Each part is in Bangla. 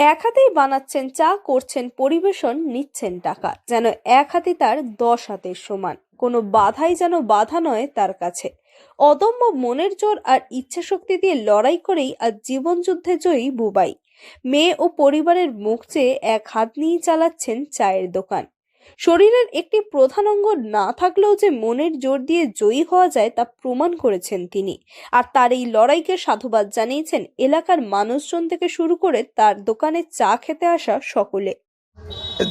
এক হাতেই বানাচ্ছেন চা, করছেন পরিবেশন, নিচ্ছেন টাকা। যেন এক হাতে তার 10 হাতের সমান। কোনো বাধাই যেন বাধা নয় তার কাছে। অদম্য মনের জোর আর ইচ্ছাশক্তি দিয়ে লড়াই করেই আজ জীবন যুদ্ধে জয়ী বুবাই। মেয়ে ও পরিবারের মুখ চেয়ে এক হাত নিয়েই চালাচ্ছেন চায়ের দোকান। শরীরের একটি প্রধান অঙ্গ না থাকলেও যে মনের জোর দিয়ে জয়ী হওয়া যায় তা প্রমাণ করেছেন তিনি। আর তার এই লড়াইকে সাধুবাদ জানিয়েছেন এলাকার মানুষজন থেকে শুরু করে তার দোকানে চা খেতে আসা সকলে।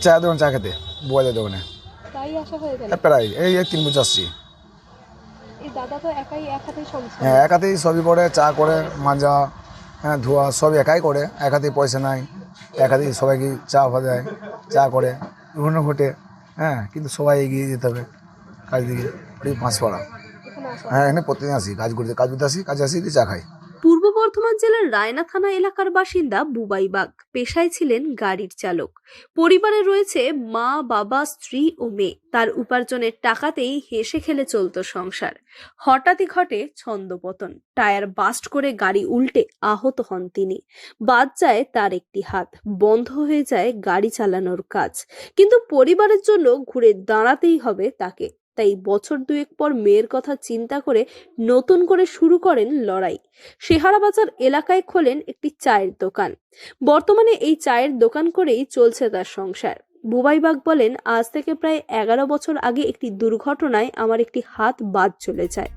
চা দোকান, চা খেতে বউদের দোকানে তাই আসা হয়ে গেল। প্রায় এই 3 বছর আসছি। এই দাদা তো একাই এক হাতেই সংসার। হ্যাঁ, এক হাতেই সবই করে, চা করে, মাজা, হ্যাঁ, ধোয়া সব একাই করে। এক হাতেই পয়সা নাই, এক হাতেই সবাইকে চা দেয়, চা করে বিভিন্ন ঘটে। হ্যাঁ, কিন্তু সবাই এগিয়ে যেতে হবে কাজ দিকে। ওই মাছপাড়া, এখানে আসা হ্যাঁ, এখানে প্রতিদিন আসি কাজ করতে, কাজে আসি দিয়ে চা খাই। পূর্ব বর্ধমান জেলার রায়না থানা এলাকার বাসিন্দা বুবাই বাগ পেশায় ছিলেন গাড়ির চালক। পরিবারে রয়েছে মা, বাবা, স্ত্রী ও মেয়ে। তার উপার্জনের টাকাতেই হেসে খেলে চলতো সংসার। হঠাৎই ঘটে ছন্দপতন। টায়ার বাস্ট করে গাড়ি উল্টে আহত হন তিনি। বাদ যায় তার একটি হাত, বন্ধ হয়ে যায় গাড়ি চালানোর কাজ। কিন্তু পরিবারের জন্য ঘুরে দাঁড়াতেই হবে তাকে। তাই বছর দুয়েক পর মেয়ের কথা চিন্তা করে নতুন করে শুরু করেন লড়াই। শেহারা বাজার এলাকায় খোলেন একটি চায়ের দোকান। বর্তমানে এই চায়ের দোকান করেই চলছে তার সংসার। বুবাই বাগ বলেন, আজ থেকে প্রায় 11 বছর আগে একটি দুর্ঘটনায় আমার একটি হাত বাদ চলে যায়।